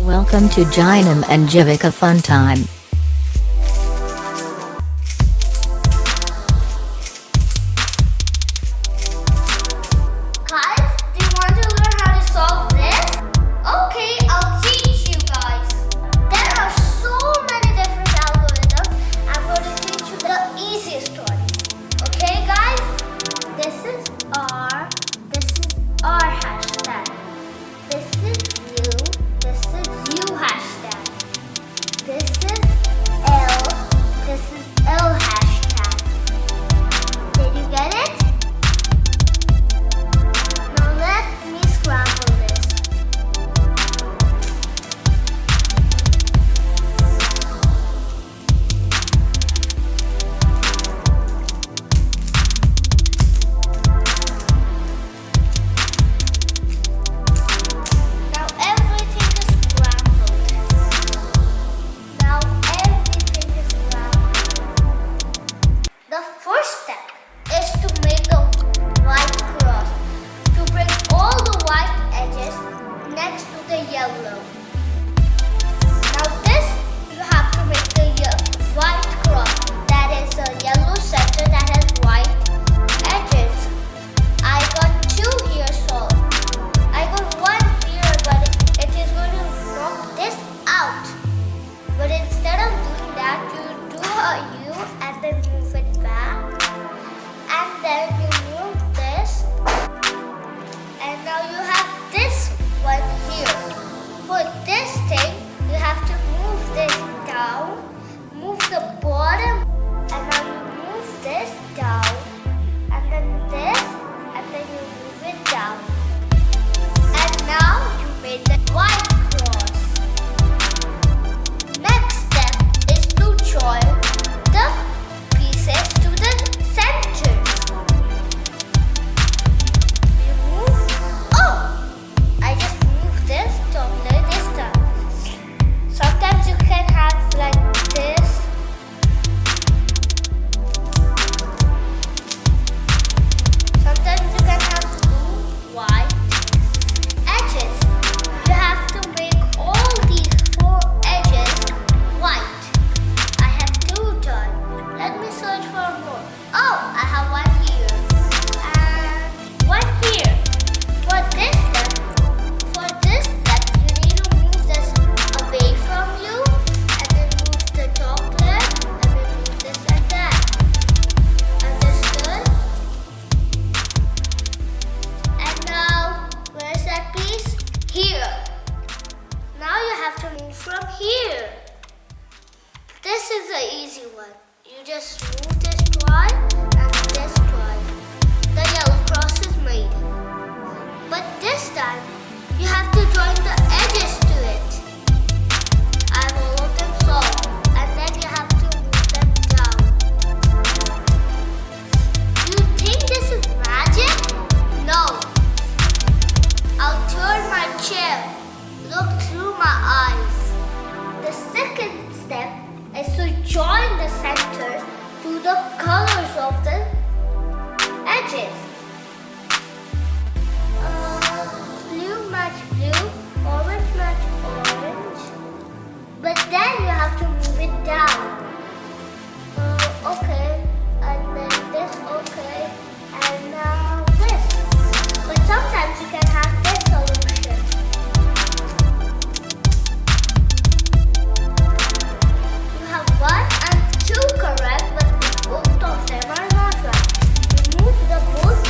Welcome to Jainam and Jivika Funtime. Guys, do you want to learn how to solve this? Okay, I'll teach you guys. There are so many different algorithms. I'm going to teach you the easiest one. Okay, guys? This is R hashtag. This is U hashtag. This is L hashtag. Did you get it? Now let me scramble this. Now everything is scrambled. The first step is to make a white cross to bring all the white edges next to the yellow. Now this you have to make the white cross. That is a yellow center that has white edges. I got two here, so I got one here, but it is going to knock this out. But instead of doing that, you do a U and then move it back. And then you move this. And now you have this one here. For this thing, you have to move this down. Move the bottom. And now you move this down. And then this. And then you move it down. And now you made the white cross. Next step is to join the pieces to the centers. You move. Oh! I just moved this toddler this time. Sometimes you can have like this. Sometimes you can have two white edges. You have to make all these four edges white. I have two done. Let me search for more. Oh, I have one here. And one here. For this step, you need to move this away from you. And then move the chocolate. And then move this like that. Understood? And now, where's that piece? Here. Now you have to move from here. This is the easy one. You just move this twice and this twice. The yellow cross is made. But this time, you have to join the edges to it. I have all of them solved. And then you have to move them down. You think this is magic? No. I'll turn my chair. Look through my eyes. The second step is to join the centers to the colors of the edges. Blue match blue, orange match orange. But then you have to move it down. Okay, and then this, okay, and now this. But sometimes you can have this solution. You have one and two correct, but both of them are not right. You move the both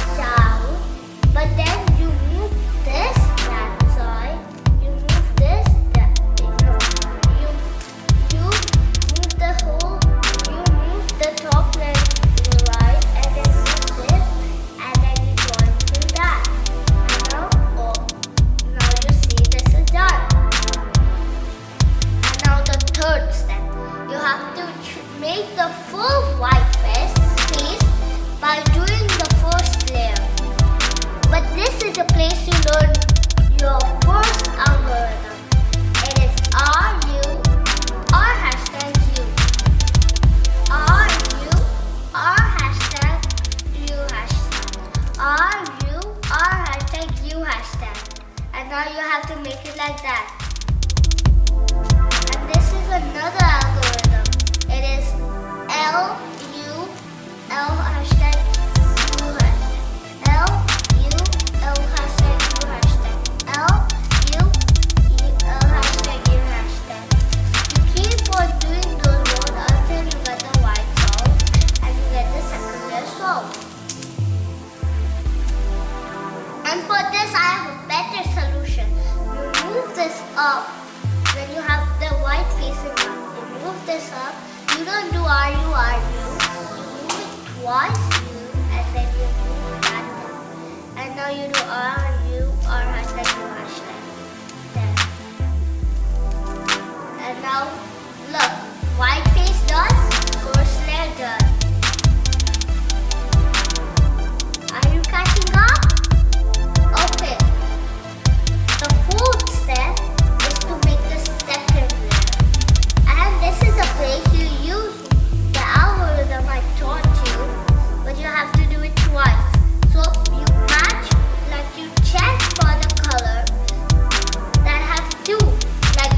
white facing up. You move this up. You don't do are you. You move it twice, and then you move that down. And now you do are you, or hashtag you, hashtag. There. And now, look. White face done. First layer done. Are you catching up? Okay. The fourth step is to make the second layer. And this is the place you use the algorithm I taught you, but you have to do it twice. So you match, like you check for the color that has two. Like,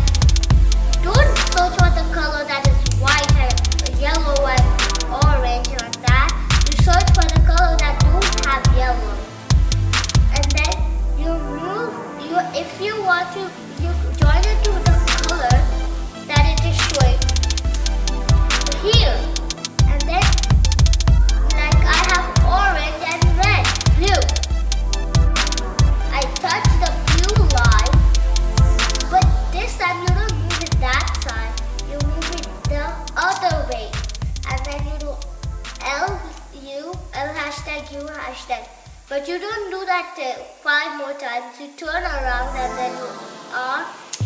don't search for the color that is white and yellow and orange like that. You search for the color that don't have yellow. And then you move, if you want to, you join it to the color that it is showing here. And then, like I have orange and red, blue. I touch the blue line, but this time you don't move it that side. You move it the other way. And then you do L hashtag U hashtag. But you don't do that 5 more times. You turn around and then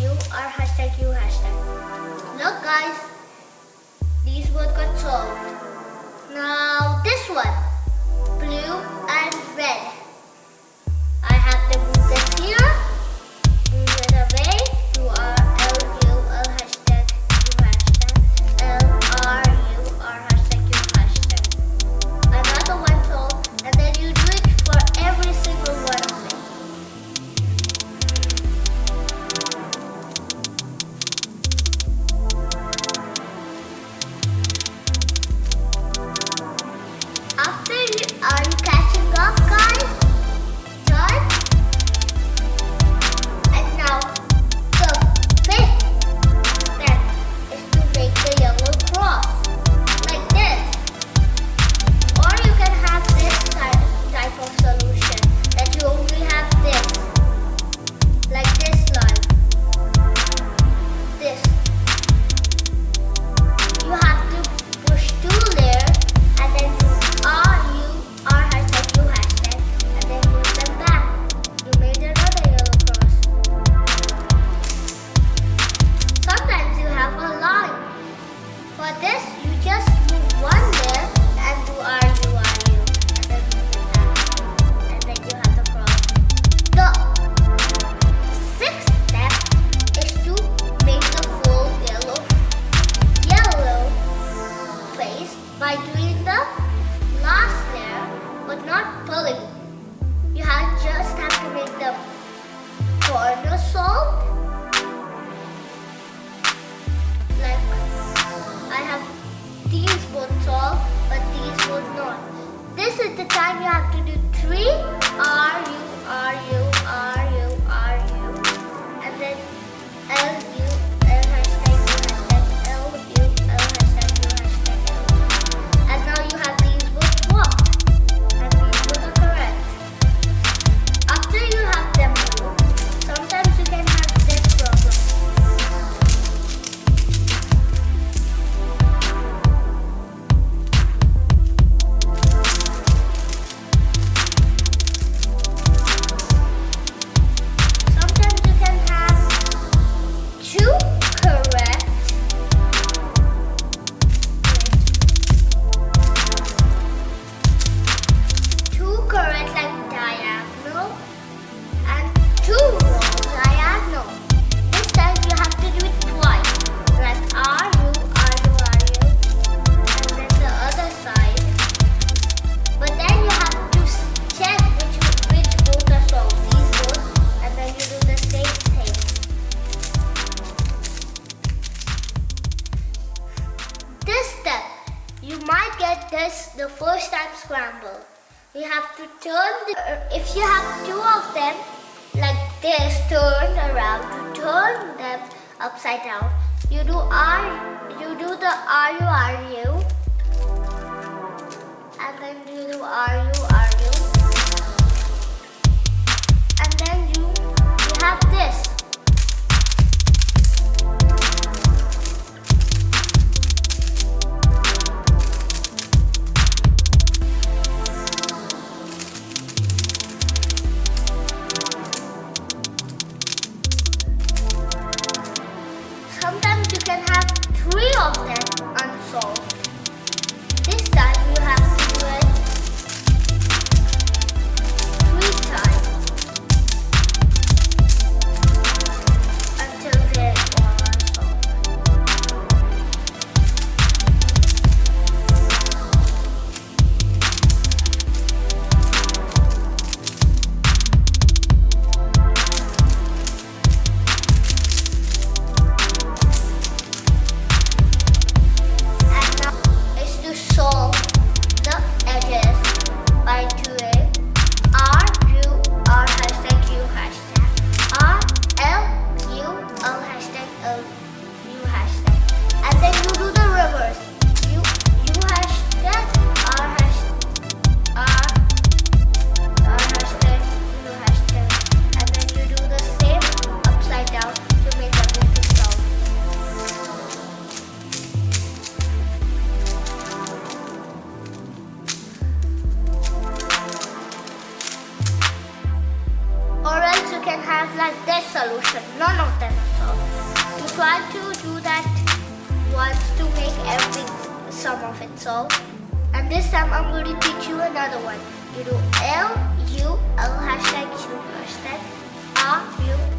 you are hashtag U hashtag. Look guys, these both got solved. Now this one, blue and red. I have to move this here, move it away to L hashtag U hashtag, LRU hashtag U hashtag. Another one solved, and then you do it for every single one of them. After are you catching up, guys? Done? And now the fifth step is to make the yellow cross like this. Or you can have this type of solution that you only have this, like this line. This. You have to push 2 layers and then do R hashtag U hashtag and then move them back. You made another yellow cross. Sometimes you have a line. For this, you just move 1 layer and do R U and then move it back. And then you have the cross. The 6th step is to make the full yellow face by doing the last layer, but not pulling. You just have to make the corner solved. Like I have these both solved, but these both not. This is the time you have to do 3 R U, and then L U, L hashtag U hashtag, L U, L hashtag U hashtag L. And now you have these both swapped, and these both are correct. After you have them moved, sometimes you can have this problem. Sometimes you can have 2 correct. 2 correct like diagonal and 2 wrong diagonal. This time you have to do it twice, like R U, and then the other side. But then you have to check which both are solved, these both, and then you do the same thing. This step, you might get this the first time scramble. You have to turn if you have 2 of them like this turned around, to turn them upside down, you do the RU, and then you do RU, and then you have this. try to do that once to make every sum of it solve. And this time I'm going to teach you another one. You do L, U, L hashtag U hashtag R, U,